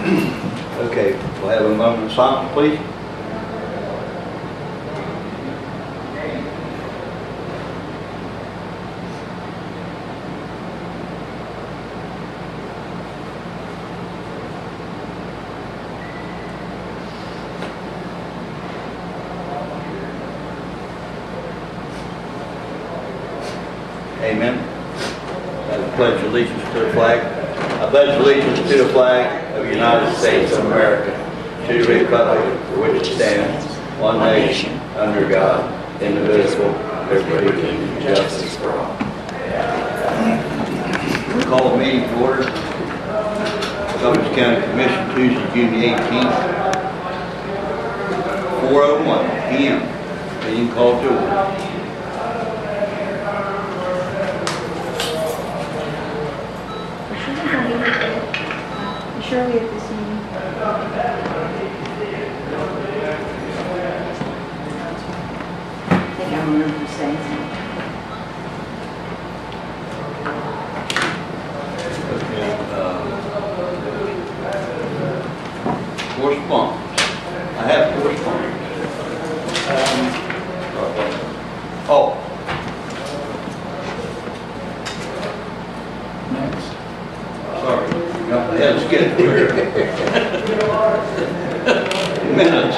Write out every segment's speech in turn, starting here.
Okay, we'll have a moment of silence, please. Amen. I pledge allegiance to the flag. I pledge allegiance to the flag of the United States of America, to the republic for which it stands, one nation, under God, indivisible, liberty and justice for all. We call the meeting to order. Commission County Commission, Tuesday, June the 18th, 4:01 p.m. Meeting called to order. Surely at this meeting. I think I remember saying something. Correspondence. I have correspondence. Sorry, got my head skipped here. Minutes.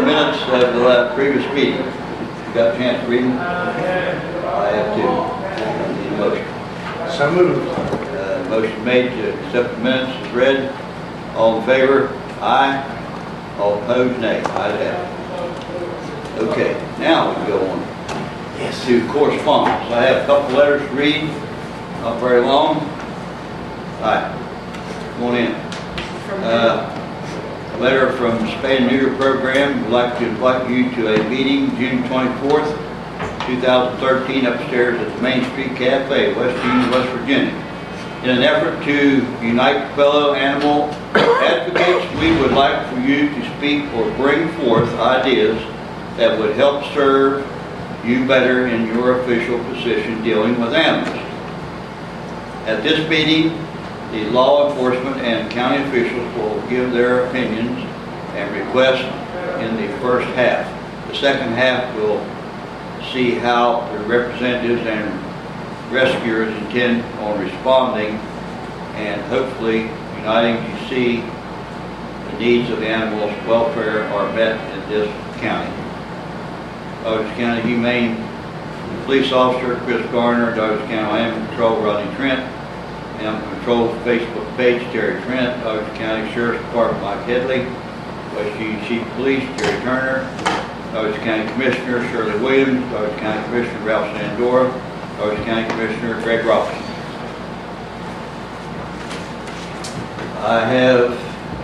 Minutes of the previous meeting. You got a chance to read them? I have too. Need a motion. So moved. Motion made to accept the minutes as read. All in favor? Aye. All opposed? Nay. Ayes have it. Okay, now we go on to correspondence. I have a couple letters to read, not very long. All right, come on in. Letter from the Spay and Neuter Program. We'd like to invite you to a meeting June 24th, 2013 upstairs at the Main Street Cafe, West Union, West Virginia. In an effort to unite fellow animal advocates, we would like for you to speak or bring forth ideas that would help serve you better in your official position dealing with animals. At this meeting, the law enforcement and county officials will give their opinions and requests in the first half. The second half will see how the representatives and rescuers intend on responding and hopefully uniting to see the needs of the animals' welfare are met in this county. Douglas County Humane Police Officer Chris Garner, Douglas County Animal Control Rodney Trent, Animal Control Facebook page Terry Trent, Douglas County Sheriff's Department Mike Headley, West Union Chief of Police Terry Turner, Douglas County Commissioner Shirley Williams, Douglas County Commissioner Ralph Sandora, Douglas County Commissioner Greg Robinson. I have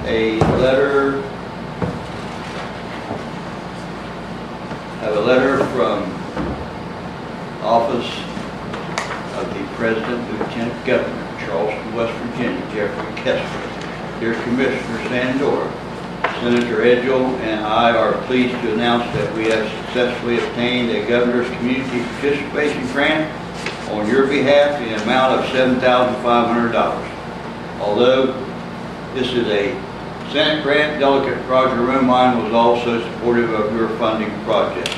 a letter. From Office of the President Lieutenant Governor, Charleston, West Virginia, Jeffrey Kessler. Dear Commissioner Sandora, Senator Edgell and I are pleased to announce that we have successfully obtained a Governor's Community Participation Grant on your behalf in an amount of $7,500. Although this is a Senate grant, Delegate Roger Romine was also supportive of your funding project.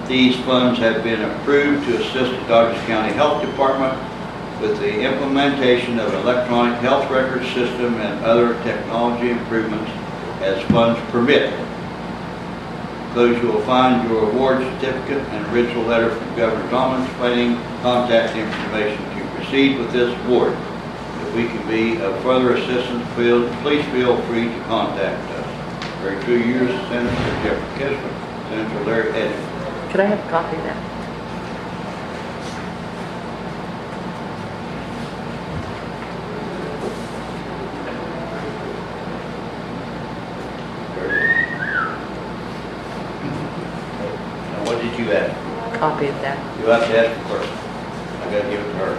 These funds have been approved to assist the Douglas County Health Department with the implementation of an electronic health record system and other technology improvements as funds permit. Enclosed you will find your award certificate and original letter from Governor Donald explaining contact information to proceed with this award. If we can be of further assistance, please feel free to contact us. Very true yours, Senator Jeffrey Kessler, Senator Larry Edgell. Could I have a copy of that? Now, what did you ask? Copy of that. You have to ask her first. I got to give it to her.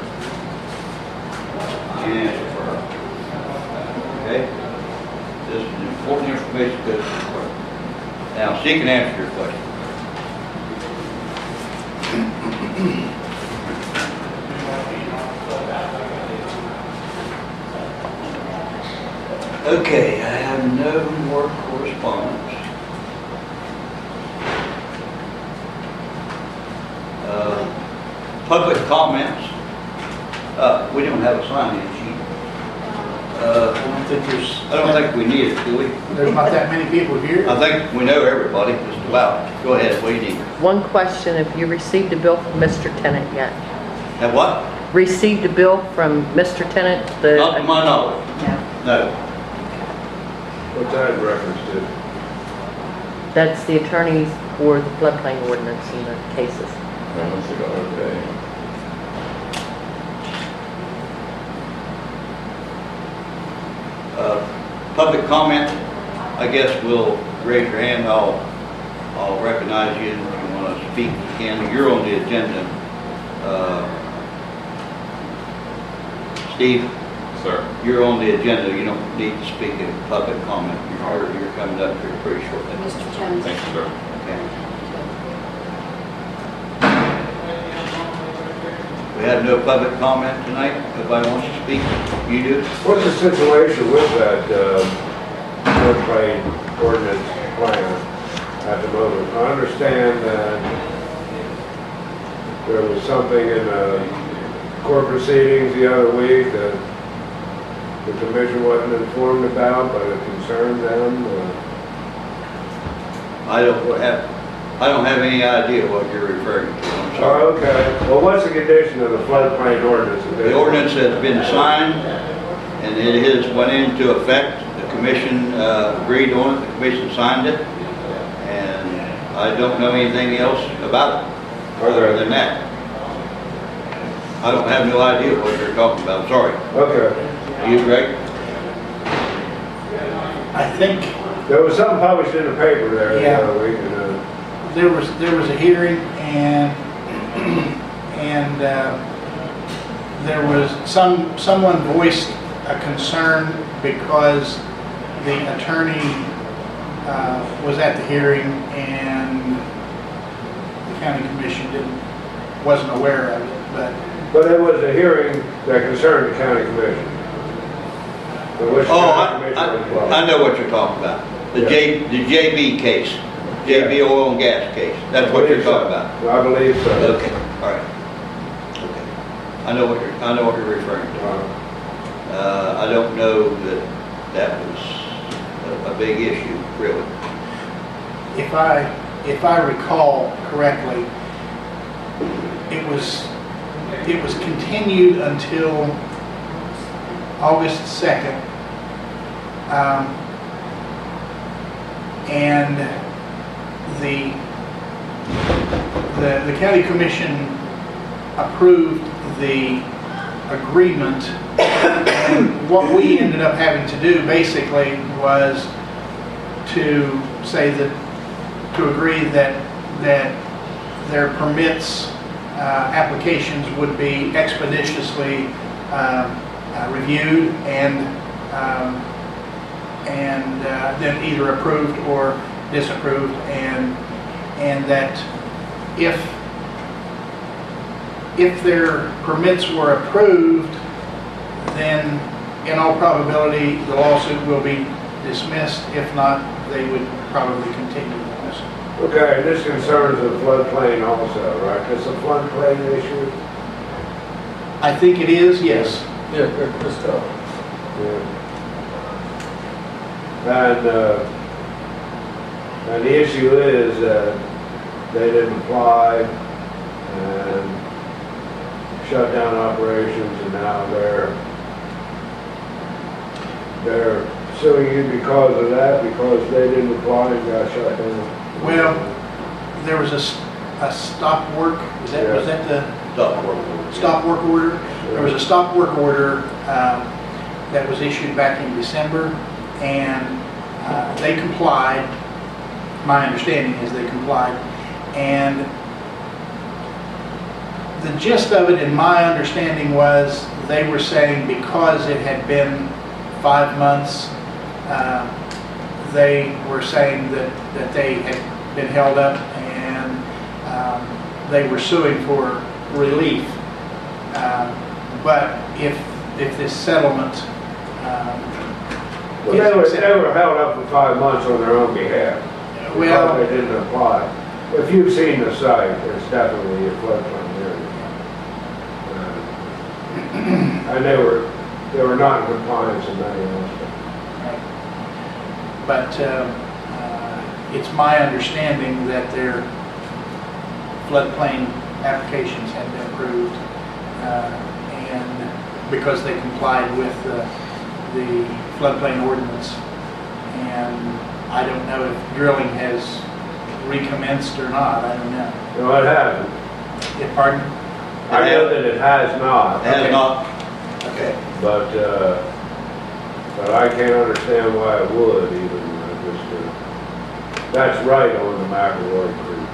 She didn't ask for her. Okay? This is important information that goes to the clerk. Now, she can answer your question. Okay, I have no more correspondence. Public comments. We don't have a sign-in sheet. I don't think we need it, do we? There's not that many people here. I think we know everybody, just about. Go ahead, what do you need? One question, have you received a bill from Mr. Tennant yet? Have what? Received a bill from Mr. Tennant? Not to my knowledge, No. no. What's that in reference to? That's the attorneys for the floodplain ordinance and the cases. Okay. Public comment, I guess we'll raise your hand, I'll recognize you, and if you want to speak, you can. You're on the agenda. Steve, Sir. you're on the agenda, you don't need to speak in public comment. You're coming up here pretty shortly. Mr. Jones? Thank you, sir. Okay. We have no public comment tonight. Nobody wants to speak? You do? What's the situation with that floodplain ordinance plan at the moment? I understand that there was something in court proceedings the other week that the commission wasn't informed about, but it concerned them. I don't have any idea what you're referring to. I'm sorry. Oh, okay. Well, what's the condition of the floodplain ordinance? The ordinance has been signed and it has went into effect. The commission agreed on it. The commission signed it. And I don't know anything else about it other than that. I don't have no idea what you're talking about. Sorry. Okay. You, Greg? I think There was something published in the paper there the Yeah. other week. there was a hearing and there was someone voiced a concern because the attorney was at the hearing and the county commission wasn't aware of it, But it was a hearing that concerned the county commission. I know what you're talking about. The JB case, JB oil and gas case. That's what you're talking about. I believe so. Okay, all right. Okay. I know what you're referring to. I don't know that was a big issue, really. if I recall correctly, it was continued until August 2nd. And the county commission approved the agreement, and what we ended up having to do basically was to say to agree that their permits applications would be expeditiously reviewed and then either approved or disapproved, and that if their permits were approved, then in all probability the lawsuit will be dismissed. If not, they would probably continue the lawsuit. Okay, this concerns the floodplain also, right? It's a floodplain issue? I think it is, yes. Yeah, Chris. Yeah. And the issue is that they didn't apply and shut down operations, and now they're suing you because of that, because they didn't apply and got shut down. Well, there was a stop work, was that the Stop work order. stop work order? There was a stop work order that was issued back in December, and they complied. My understanding is they complied, and the gist of it, in my understanding, was they were saying because it had been 5 months, they were saying that they had been held up, and they were suing for relief. But if this settlement Well, they were held up for 5 months on their own behalf. Well, Because they didn't apply. If you've seen the site, it's definitely a floodplain area. And they were not in compliance in many aspects. right. But it's my understanding that their floodplain applications have been approved, and because they complied with the floodplain ordinance. And I don't know if drilling has recommenced or not, I don't know. No, it hasn't. Pardon? I know that it has not, It has Okay. not, Okay. but I can't understand why it would even. That's right on the McElroy Creek.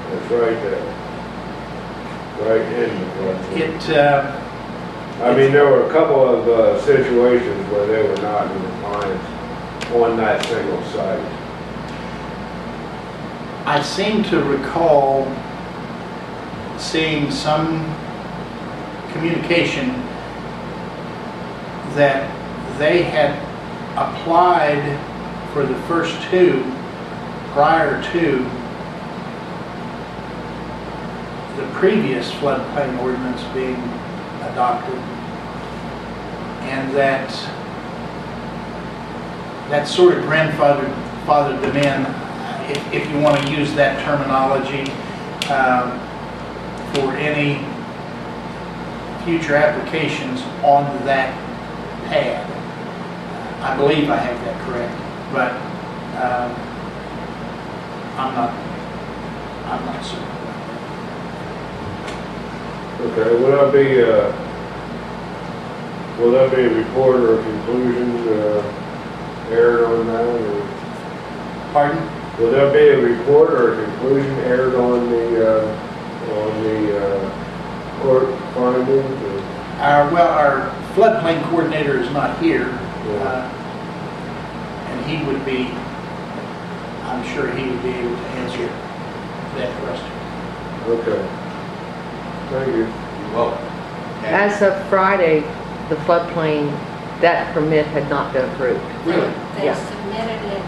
That's right there. Right in the floodplain. I mean, there were a couple of situations where they were not in compliance on that single site. I seem to recall seeing some communication that they had applied for the first two prior to the previous floodplain ordinance being adopted, and that sort of grandfathered them in, if you want to use that terminology, for any future applications on that pad. I believe I have that correct, but I'm not certain. Okay, will that be a report or a conclusion aired on that? Or Pardon? will there be a report or a conclusion aired on the court findings? Or? Our floodplain coordinator is not here, Yeah. and I'm sure he would be able to answer that question. Okay. Thank you. you're welcome. As of Friday, the floodplain, that permit had not been approved. Really? They Yeah. submitted it,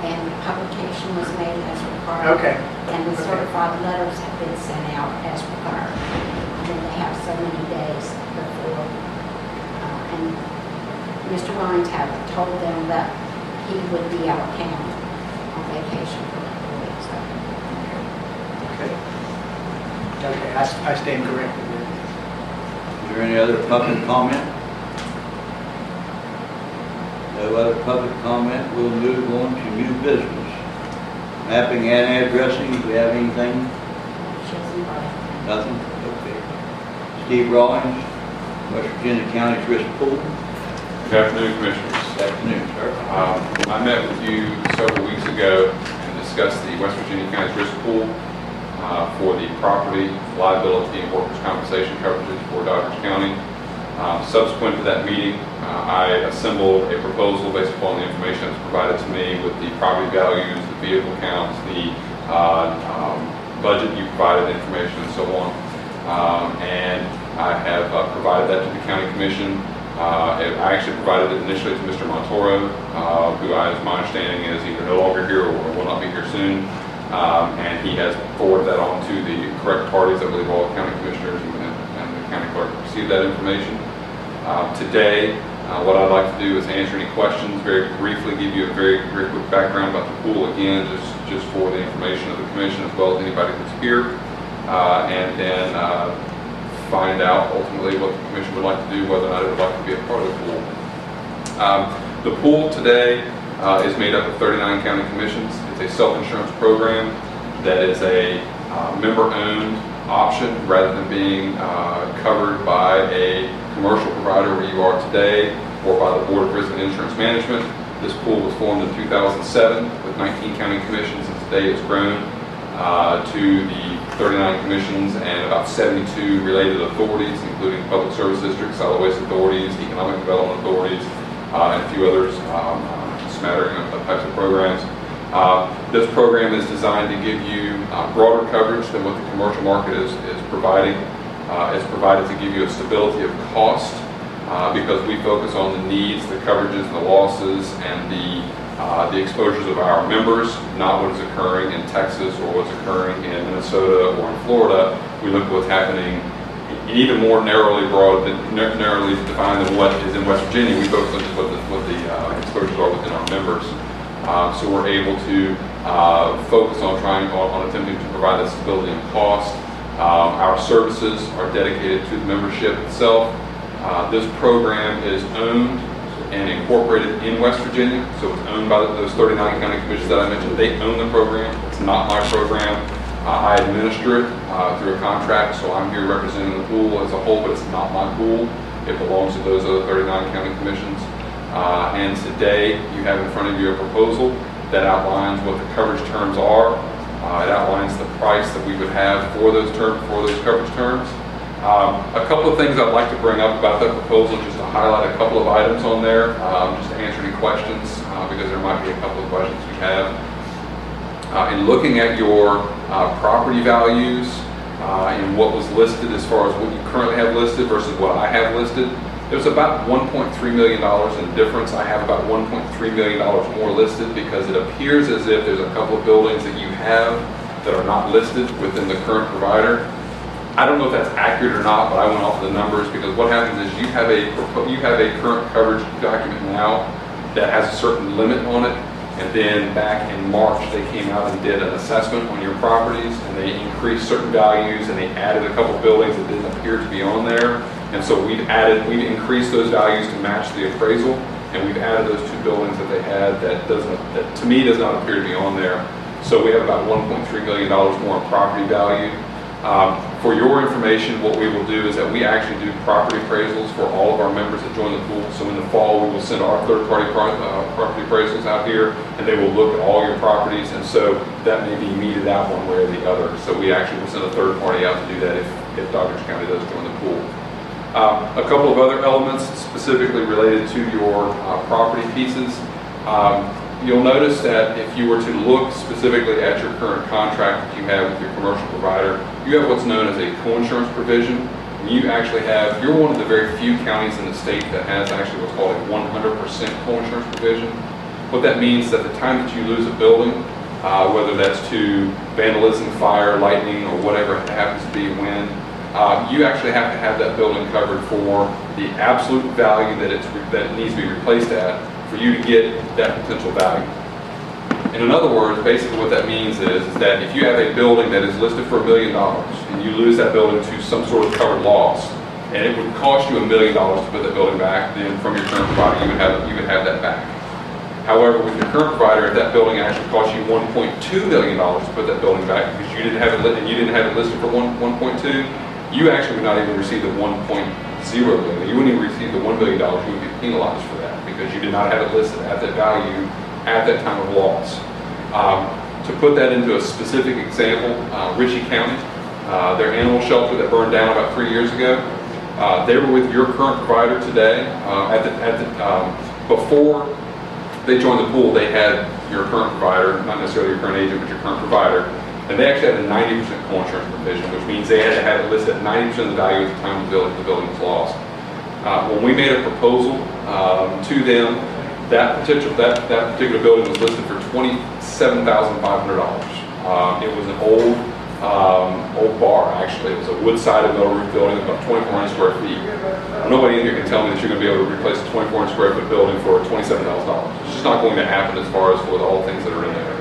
and the publication was made as required. Okay. And the certified letters have been sent out as required. And then they have so many days before. And Mr. Rhines had told them that he would be out of town on vacation for a couple of weeks. Okay. Okay, I stand corrected there. Is there any other public comment? No other public comment. We'll move on to new business. Mapping and addressing, do we have anything? Nothing? Okay. Steve Rawlings, West Virginia County's Risk Pool. Good afternoon, Commissioners. Good afternoon, sir. I met with you several weeks ago and discussed the West Virginia County's Risk Pool for the property, liability, and workers' compensation coverages for Dodgers County. Subsequent to that meeting, I assembled a proposal based upon the information that was provided to me with the property values, the vehicle counts, the budget you provided, information, and so on. And I have provided that to the County Commission. I actually provided it initially to Mr. Montoro, who, as my understanding, is either no longer here or will not be here soon. And he has forwarded that on to the correct parties. I believe all the county commissioners and the county clerk received that information. Today, what I'd like to do is answer any questions, very briefly give you a very quick background about the pool, again, just for the information of the commission as well as anybody that's here, and then find out ultimately what the commission would like to do, whether or not it would like to be a part of the pool. The pool today is made up of 39 county commissions. It's a self-insurance program that is a member-owned option rather than being covered by a commercial provider where you are today or by the Board of Risk and Insurance Management. This pool was formed in 2007 with 19 county commissions, and today it's grown to the 39 commissions and about 72 related authorities, including public service districts, solid waste authorities, economic development authorities, and a few others, smattering of types of programs. This program is designed to give you broader coverage than what the commercial market is providing. It's provided to give you a stability of cost because we focus on the needs, the coverages, the losses, and the exposures of our members, not what is occurring in Texas or what's occurring in Minnesota or in Florida. We look at what's happening even more narrowly defined than what is in West Virginia. We focus on just what the exposures are within our members. So we're able to focus on attempting to provide that stability and cost. Our services are dedicated to the membership itself. This program is owned and incorporated in West Virginia, so it's owned by those 39 county commissions that I mentioned. They own the program. It's not my program. I administer it through a contract, so I'm here representing the pool as a whole, but it's not my pool. It belongs to those other 39 county commissions. And today, you have in front of you a proposal that outlines what the coverage terms are. It outlines the price that we would have for those coverage terms. A couple of things I'd like to bring up about that proposal, just to highlight a couple of items on there, just to answer any questions, because there might be a couple of questions we have. In looking at your property values and what was listed as far as what you currently have listed versus what I have listed, there's about $1.3 million in difference. I have about $1.3 million more listed because it appears as if there's a couple of buildings that you have that are not listed within the current provider. I don't know if that's accurate or not, but I went off of the numbers because what happens is you have a current coverage document now that has a certain limit on it, and then back in March they came out and did an assessment on your properties, and they increased certain values, and they added a couple of buildings that didn't appear to be on there, and so we've increased those values to match the appraisal, and we've added those two buildings that they had that to me does not appear to be on there. So we have about $1.3 million more in property value. For your information, what we will do is that we actually do property appraisals for all of our members that join the pool. So in the fall, we will send our third-party property appraisals out here, and they will look at all your properties, and so that may be meted out one way or the other. So we actually will send a third party out to do that if Douglas County does join the pool. A couple of other elements specifically related to your property pieces. You'll notice that if you were to look specifically at your current contract that you have with your commercial provider, you have what's known as a co-insurance provision. You're one of the very few counties in the state that has actually what's called a 100% co-insurance provision. What that means is at the time that you lose a building, whether that's to vandalism, fire, lightning, or whatever it happens to be, wind, you actually have to have that building covered for the absolute value that it needs to be replaced at, for you to get that potential value. In other words, basically what that means is that if you have a building that is listed for $1 million and you lose that building to some sort of covered loss, and it would cost you $1 million to put that building back, then from your current provider you would have that back. However, with your current provider, if that building actually cost you $1.2 million to put that building back because you didn't have it listed for 1.2, you actually would not even receive the 1.0 million. You wouldn't even receive the $1 million. You would be penalized for that because you did not have it listed at that value at that time of loss. To put that into a specific example, Ritchie County, their animal shelter that burned down about 3 years ago, they were with your current provider today. Before they joined the pool, they had your current provider, not necessarily your current agent, but your current provider, and they actually had a 90% co-insurance provision, which means they had to have it listed at 90% of the value at the time the building was lost. When we made a proposal to them, that particular building was listed for $27,500. It was an old bar, actually. It was a wood-sided metal roof building, about 2,400 square feet. Nobody in here can tell me that you're going to be able to replace a 2,400 square foot building for $27,000. It's just not going to happen as far as with all the things that are in there.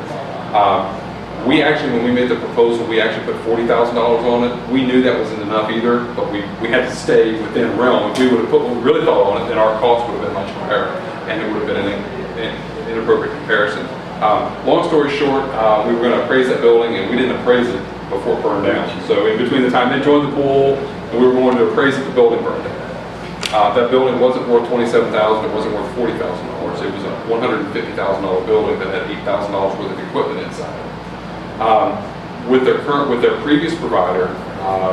We actually, when we made the proposal, we actually put $40,000 on it. We knew that wasn't enough either, but we had to stay within realm. If we would have put what we really thought on it, then our cost would have been much higher, and it would have been an inappropriate comparison. Long story short, we were going to appraise that building, and we didn't appraise it before it burned down. So in between the time they joined the pool and we were going to appraise it, the building burned down. That building wasn't worth $27,000. It wasn't worth $40,000. It was a $150,000 building that had $8,000 worth of equipment inside. With their previous provider,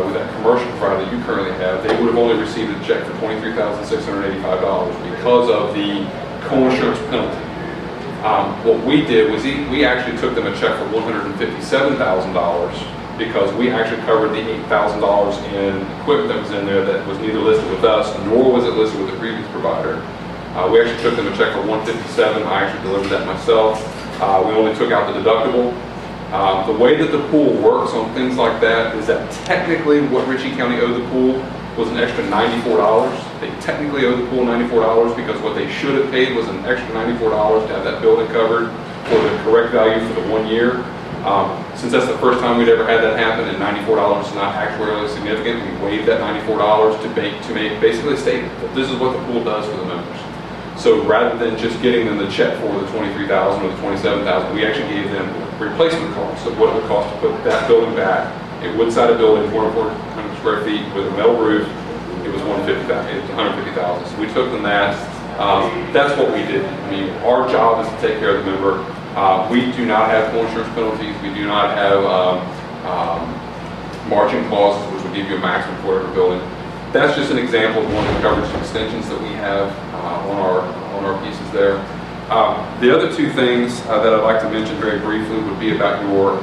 with that commercial provider that you currently have, they would have only received a check for $23,685 because of the co-insurance penalty. What we did was we actually took them a check for $157,000 because we actually covered the $8,000 in equipment that was in there that was neither listed with us, nor was it listed with the previous provider. We actually took them a check for $157. I actually delivered that myself. We only took out the deductible. The way that the pool works on things like that is that technically what Ritchie County owed the pool was an extra $94. They technically owed the pool $94 because what they should have paid was an extra $94 to have that building covered for the correct value for the 1 year. Since that's the first time we'd ever had that happen and $94 is not actuarially significant, we waived that $94 to make basically a statement that this is what the pool does for the members. So rather than just getting them the check for the $23,000 or the $27,000, we actually gave them replacement costs of what it would cost to put that building back. A wood-sided building, 400 square feet with a metal roof, it was $150,000. So we took them that. That's what we did. I mean, our job is to take care of the member. We do not have co-insurance penalties. We do not have margin clauses, which would give you a maximum for every building. That's just an example of one of the coverage extensions that we have on our pieces there. The other two things that I'd like to mention very briefly would be about your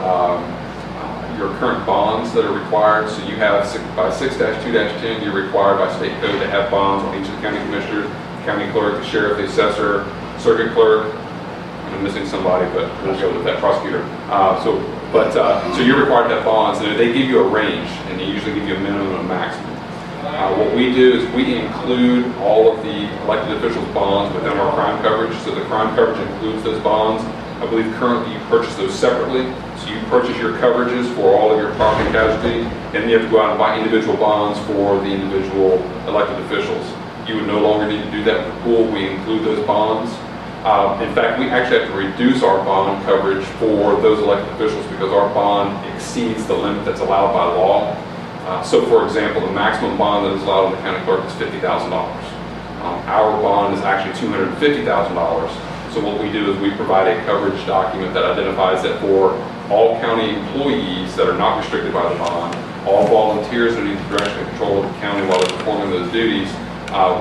current bonds that are required. So you have by 6-2-10, you're required by state code to have bonds on each of the county commissioners, the county clerk, the sheriff, the assessor, circuit clerk. I'm missing somebody, but we'll go with that, prosecutor. So you're required to have bonds, and they give you a range, and they usually give you a minimum and a maximum. What we do is we include all of the elected officials' bonds within our crime coverage. So the crime coverage includes those bonds. I believe currently you purchase those separately. So you purchase your coverages for all of your property and casualty, and then you have to go out and buy individual bonds for the individual elected officials. You would no longer need to do that with the pool. We include those bonds. In fact, we actually have to reduce our bond coverage for those elected officials because our bond exceeds the limit that's allowed by law. So for example, the maximum bond that is allowed on the county clerk is $50,000. Our bond is actually $250,000. So what we do is we provide a coverage document that identifies that for all county employees that are not restricted by the bond, all volunteers that need the direction and control of the county while they're performing those duties,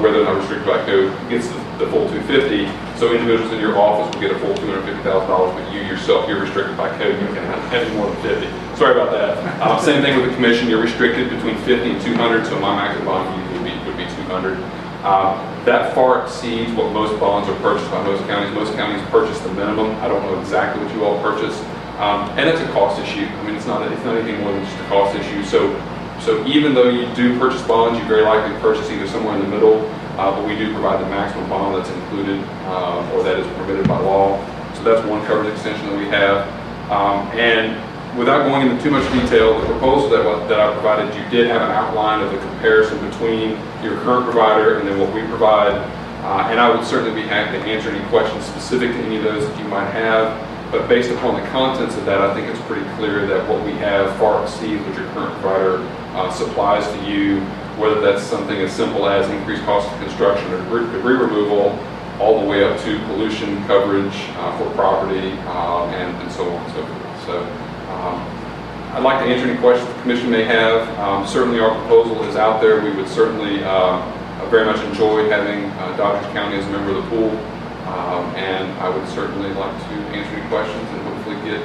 where they're not restricted by code, gets the full $250,000. So individuals in your office will get a full $250,000, but you yourself, you're restricted by code. You can have any more than 50. Sorry about that. Same thing with the commission. You're restricted between 50 and 200. So my maximum bond would be 200. That far exceeds what most bonds are purchased by most counties. Most counties purchase the minimum. I don't know exactly what you all purchase, and it's a cost issue. I mean, it's not anything more than just a cost issue. So even though you do purchase bonds, you very likely purchase either somewhere in the middle, but we do provide the maximum bond that's included or that is permitted by law. So that's one coverage extension that we have. And without going into too much detail, the proposal that I provided you did have an outline of the comparison between your current provider and then what we provide. And I would certainly be happy to answer any questions specific to any of those that you might have. But based upon the contents of that, I think it's pretty clear that what we have far exceeds what your current provider supplies to you, whether that's something as simple as increased cost of construction or debris removal, all the way up to pollution coverage for property and so on and so forth. So I'd like to answer any questions the commission may have. Certainly our proposal is out there. We would certainly very much enjoy having Dodgers County as a member of the pool. And I would certainly like to answer any questions and hopefully get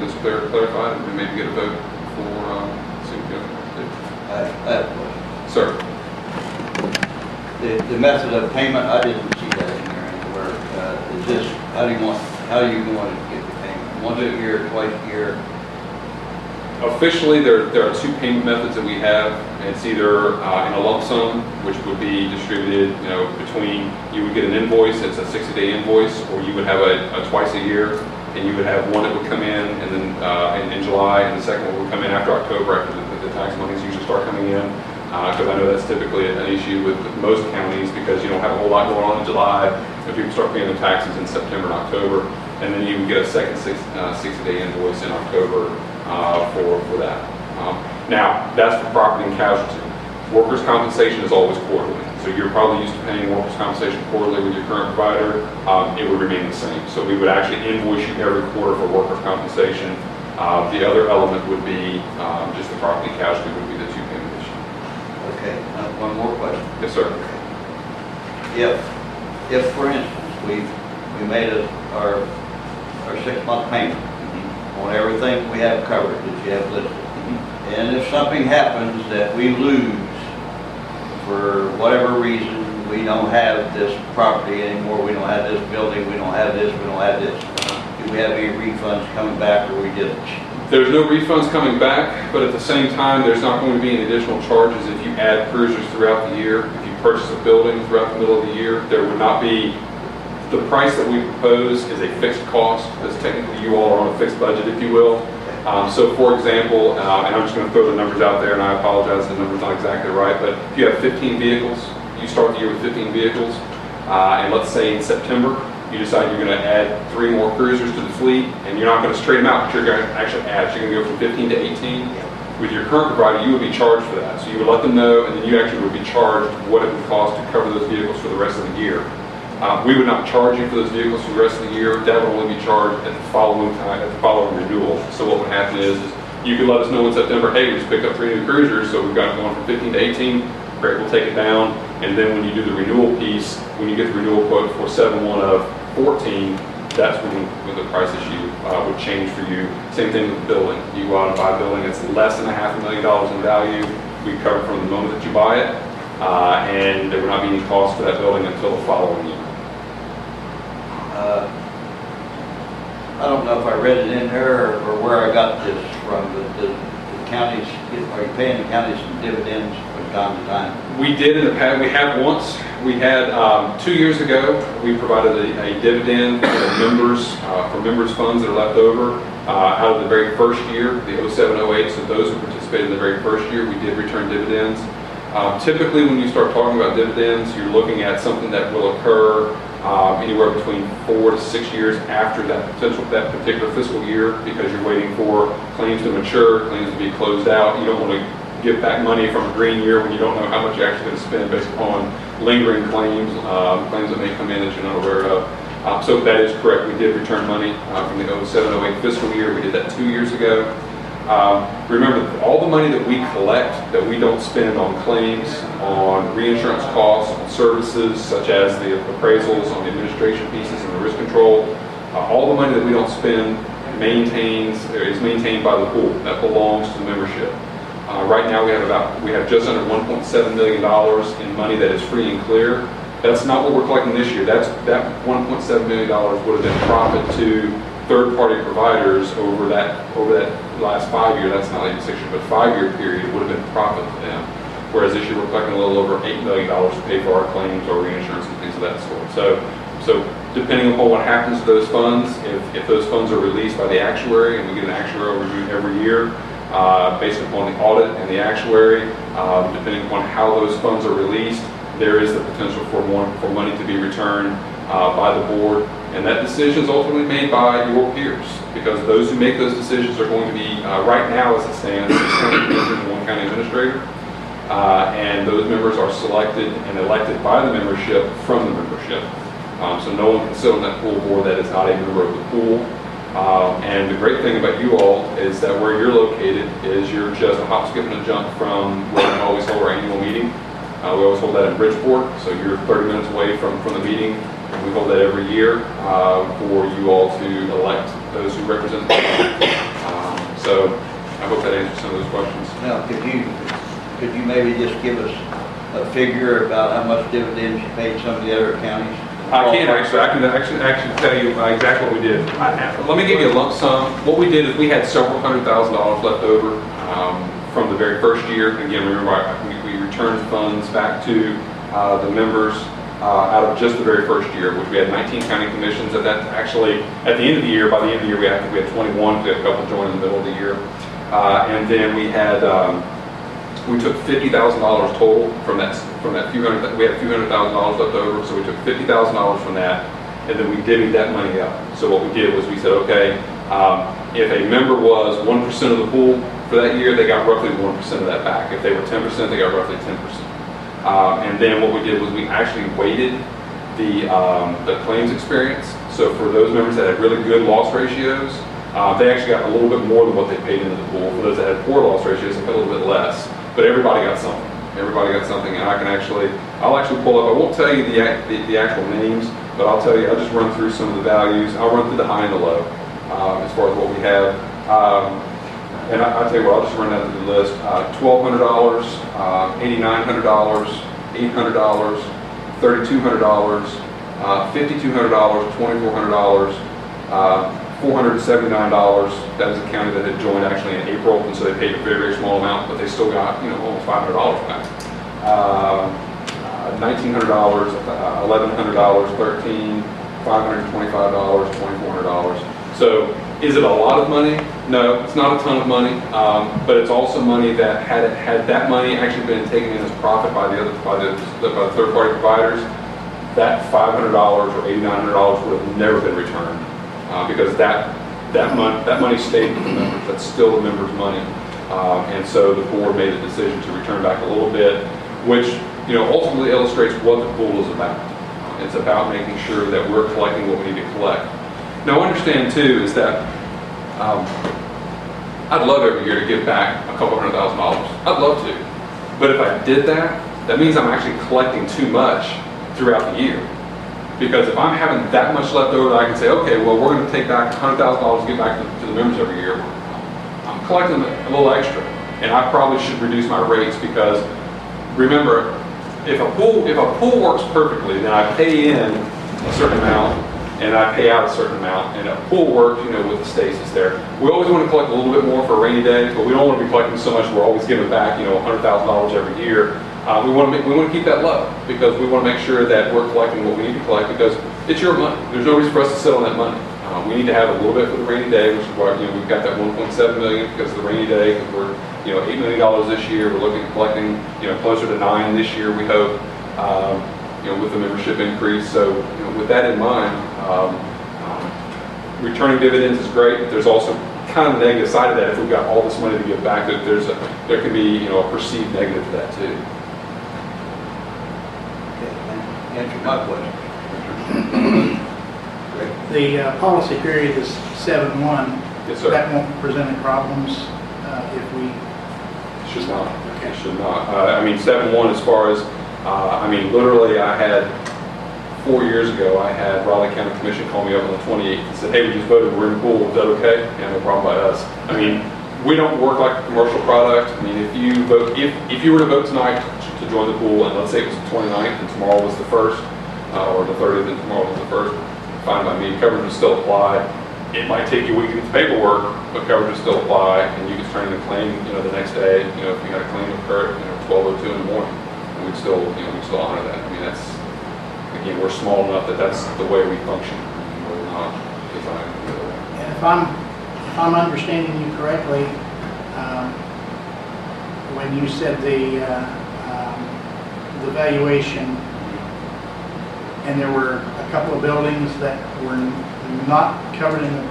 this clarified and maybe get a vote for I have a question. Sir. The method of payment, I didn't see that in there anywhere. Is this, how do you want to get the payment? Once a year, twice a year? Officially, there are two payment methods that we have. It's either in a lump sum, which would be distributed, between, you would get an invoice, it's a 60-day invoice, or you would have a twice a year, and you would have one that would come in, and then in July, and the second one would come in after October, after the tax monies usually start coming in. Because I know that's typically an issue with most counties because you don't have a whole lot going on in July, and people start paying their taxes in September and October, and then you can get a second 60-day invoice in October for that. Now, that's for property and casualty. Workers' compensation is always quarterly, so you're probably used to paying workers' compensation quarterly with your current provider. It would remain the same. So we would actually invoice you every quarter for workers' compensation. The other element would be just the property and casualty would be the two payment issue. Okay, one more question. Yes, sir. If for instance, we made our 6-month payment, on everything we have covered that you have listed. And if something happens that we lose for whatever reason, we don't have this property anymore, we don't have this building, we don't have this, we don't have this, do we have any refunds coming back, or we didn't? There's no refunds coming back, but at the same time, there's not going to be any additional charges if you add cruisers throughout the year. If you purchase a building throughout the middle of the year, there would not be, the price that we propose is a fixed cost, because technically you all are on a fixed budget, if you will. So for example, and I'm just going to throw the numbers out there, and I apologize, the number's not exactly right, but if you have 15 vehicles, you start the year with 15 vehicles, and let's say in September, you decide you're going to add 3 more cruisers to the fleet, and you're not going to straight them out, but you're going to actually add, so you're going to go from 15 to 18. With your current provider, you would be charged for that. So you would let them know, and then you actually would be charged what it would cost to cover those vehicles for the rest of the year. We would not charge you for those vehicles for the rest of the year. That would only be charged at the following time, at the following renewal. So what would happen is you could let us know in September, hey, we just picked up 3 new cruisers, so we've got it going from 15 to 18. Great, we'll take it down. And then when you do the renewal piece, when you get the renewal quote for 7/1 of 14, that's when the price issue would change for you. Same thing with the building. You go out and buy a building that's less than $500,000 in value. We cover from the moment that you buy it, and there would not be any cost for that building until the following year. I don't know if I read it in there or where I got this from, but the counties, are you paying the counties some dividends from time to time? We did in the past. We have once. We had 2 years ago. We provided a dividend for members' funds that are left over out of the very first year, the 07-08. So those who participated in the very first year, we did return dividends. Typically, when you start talking about dividends, you're looking at something that will occur anywhere between 4 to 6 years after that particular fiscal year, because you're waiting for claims to mature, claims to be closed out. You don't want to give back money from a green year when you don't know how much you're actually going to spend based upon lingering claims, claims that may come in that you're not aware of. So that is correct. We did return money from the 07-08 fiscal year. We did that 2 years ago. Remember, all the money that we collect that we don't spend on claims, on reinsurance costs, on services such as the appraisals, on the administration pieces and the risk control, all the money that we don't spend is maintained by the pool. That belongs to the membership. Right now we have just under $1.7 million in money that is free and clear. That's not what we're collecting this year. That $1.7 million would have been profit to third-party providers over that last 5 year. That's not even 6 year, but 5-year period would have been profit to them. Whereas this year we're collecting a little over $8 million to pay for our claims or reinsurance and things of that sort. So depending upon what happens to those funds, if those funds are released by the actuary, and we get an actuarial review every year based upon the audit and the actuary, depending upon how those funds are released, there is the potential for money to be returned by the board. And that decision is ultimately made by your peers, because those who make those decisions are going to be, right now as it stands, 6 county commissioners and 1 county administrator. And those members are selected and elected by the membership from the membership. So no one can sit on that pool board that is not a member of the pool. And the great thing about you all is that where you're located is you're just a hop, skip, and a jump from where we always hold our annual meeting. We always hold that in Bridgeport, so you're 30 minutes away from the meeting. We hold that every year for you all to elect those who represent the so I hope that answers some of those questions. Now, could you maybe just give us a figure about how much dividends you paid some of the other counties? I can actually tell you exactly what we did. Let me give you a lump sum. What we did is we had several $100,000 left over from the very first year. Again, remember, we returned funds back to the members out of just the very first year, which we had 19 county commissions. And that actually, at the end of the year, by the end of the year, we had 21. We had a couple join in the middle of the year. And then we had, we took $50,000 total from that few hundred. We had a few $100,000 left over, so we took $50,000 from that, and then we divvied that money up. So what we did was we said, okay, if a member was 1% of the pool for that year, they got roughly 1% of that back. If they were 10%, they got roughly 10%. And then what we did was we actually weighted the claims experience. So for those members that had really good loss ratios, they actually got a little bit more than what they paid into the pool. For those that had poor loss ratios, they got a little bit less. But everybody got something. Everybody got something, and I'll actually pull up. I won't tell you the actual names, but I'll tell you. I'll just run through some of the values. I'll run through the high and the low. as far as what we have. And I'll tell you what, I'll just run down through the list. $1,200, $8,900, $800, $3,200, $5,200, $2,400, $479. That was a county that had joined actually in April, and so they paid a very, very small amount, but they still got, almost $500 back. $1,900, $1,100, $1,300, $525, $2,400. So is it a lot of money? No, it's not a ton of money, but it's also money that had that money actually been taken in as profit by the third-party providers, that $500 or $8,900 would have never been returned because that money stayed with the members. That's still the members' money, and so the board made a decision to return back a little bit, which ultimately illustrates what the pool is about. It's about making sure that we're collecting what we need to collect. Now, understand too is that I'd love every year to give back a couple $100,000. I'd love to, but if I did that, that means I'm actually collecting too much throughout the year. Because if I'm having that much left over, that I can say, okay, well, we're going to take back $100,000 to give back to the members every year. I'm collecting a little extra, and I probably should reduce my rates because remember, if a pool works perfectly, then I pay in a certain amount and I pay out a certain amount, and a pool works, with the stasis there. We always want to collect a little bit more for a rainy day, but we don't want to be collecting so much we're always giving back, $100,000 every year. We want to keep that low because we want to make sure that we're collecting what we need to collect because it's your money. There's no reason for us to sit on that money. We need to have a little bit for the rainy day, which is why we've got that $1.7 million because of the rainy day. Because we're $8 million this year. We're looking at collecting closer to $9 million this year. We hope with the membership increase. So with that in mind, returning dividends is great. But there's also kind of the negative side of that. If we've got all this money to give back, there can be a perceived negative to that too. Answer my question. The policy period is 7/1. Yes, sir. That won't present any problems if we... Should not. Okay. It should not. 7/1 as far as, literally I had, 4 years ago, I had Raleigh County Commission call me up on the 28th and said, hey, we just voted, we're in the pool, is that okay? Yeah, no problem by us. We don't work like a commercial product. If you vote, if you were to vote tonight to join the pool, and let's say it was the 29th and tomorrow was the 1st, or the 30th and tomorrow was the 1st, fine by me, coverage would still apply. It might take you a week to get the paperwork, but coverage would still apply, and you could turn in a claim, the next day, if you had a claim occur at, 12:02 in the morning, and we'd still honor that. That's, again, we're small enough that that's the way we function. We're not designed to do that. And if I'm understanding you correctly, when you said the valuation, and there were a couple of buildings that were not covered in the...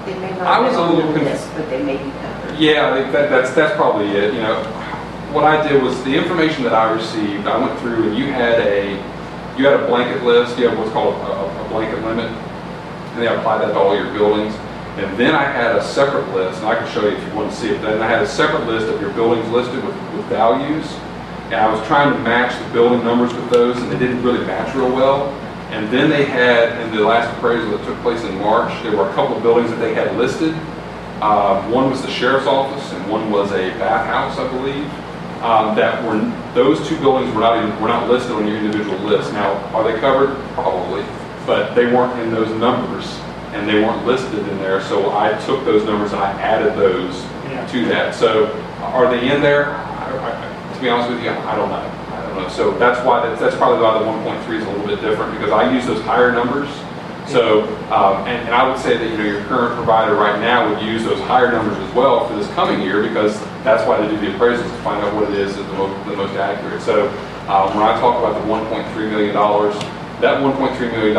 They may I not was have a been little on the list, but they may be covered. Yeah, I think that's probably it. What I did was the information that I received, I went through and you had a blanket list, you have what's called a blanket limit, and they apply that to all your buildings. And then I had a separate list, and I can show you if you want to see it. Then I had a separate list of your buildings listed with values, and I was trying to match the building numbers with those, and they didn't really match real well. And then they had, in the last appraisal that took place in March, there were a couple of buildings that they had listed. One was the sheriff's office, and one was a bathhouse, I believe. Those two buildings were not listed on your individual list. Now, are they covered? Probably, but they weren't in those numbers, and they weren't listed in there. So I took those numbers and I added those to that. So are they in there? To be honest with you, I don't know. So that's probably why the 1.3 is a little bit different because I use those higher numbers. So, and I would say that your current provider right now would use those higher numbers as well for this coming year because that's why they do the appraisals to find out what it is that's the most accurate. So when I talk about the $1.3 million, that $1.3 million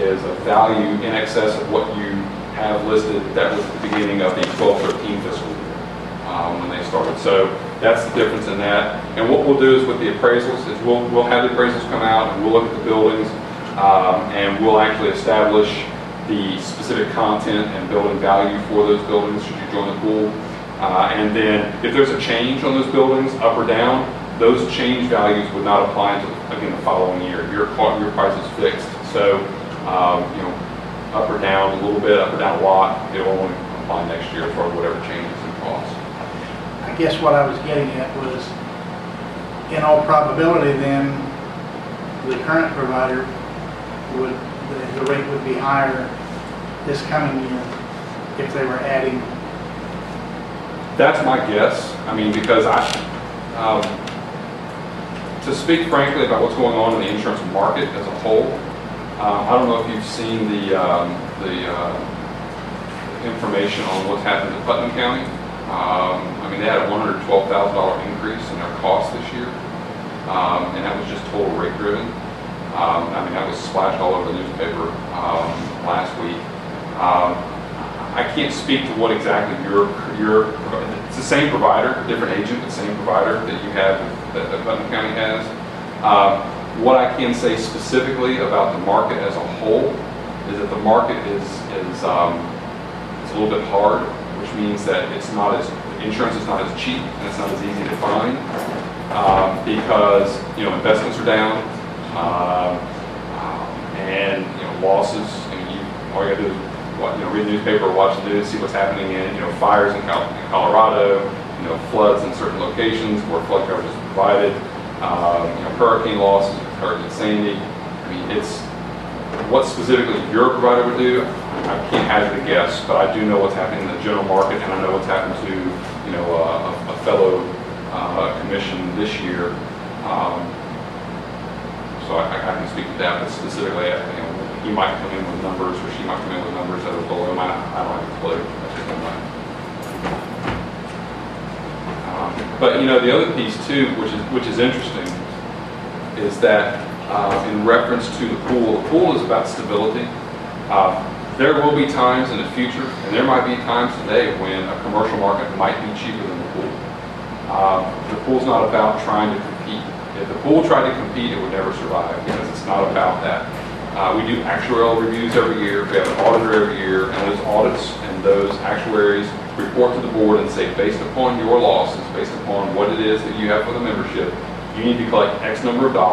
is a value in excess of what you have listed. That was the beginning of the 12-13 fiscal year when they started. So that's the difference in that. And what we'll do is with the appraisals is we'll have the appraisals come out and we'll look at the buildings and we'll actually establish the specific content and building value for those buildings should you join the pool. And then if there's a change on those buildings, up or down, those change values would not apply until, again, the following year. Your price is fixed. So, up or down a little bit, up or down a lot, it will only apply next year for whatever changes in cost. I guess what I was getting at was, in all probability then, the current provider would, the rate would be higher this coming year if they were adding. That's my guess. I mean, because to speak frankly about what's going on in the insurance market as a whole, I don't know if you've seen the information on what's happened in Putnam County. I mean, they had a $112,000 increase in their cost this year, and that was just total rate driven. I mean, that was splashed all over the newspaper last week. I can't speak to what exactly it's the same provider, different agent, but same provider that you have, that Putnam County has. What I can say specifically about the market as a whole is that the market is it's a little bit hard, which means that insurance is not as cheap and it's not as easy to find because investments are down and losses. All you gotta do is read the newspaper or watch the news, see what's happening in fires in Colorado, floods in certain locations where flood coverage is provided. Hurricane losses, Hurricane Sandy. I mean, it's what specifically your provider would do. I can't hazard a guess, but I do know what's happening in the general market, and I know what's happened to a fellow commission this year. So I can speak to that, but specifically, he might come in with numbers, or she might come in with numbers that are below mine. I don't have a clue. That's just on mine. But the other piece too, which is interesting, is that in reference to the pool is about stability. There will be times in the future, and there might be times today when a commercial market might be cheaper than the pool. The pool's not about trying to compete. If the pool tried to compete, it would never survive because it's not about that. We do actuarial reviews every year. We have an auditor every year, and those audits and those actuaries report to the board and say, based upon your losses, based upon what it is that you have for the membership, you need to collect X number of dollars.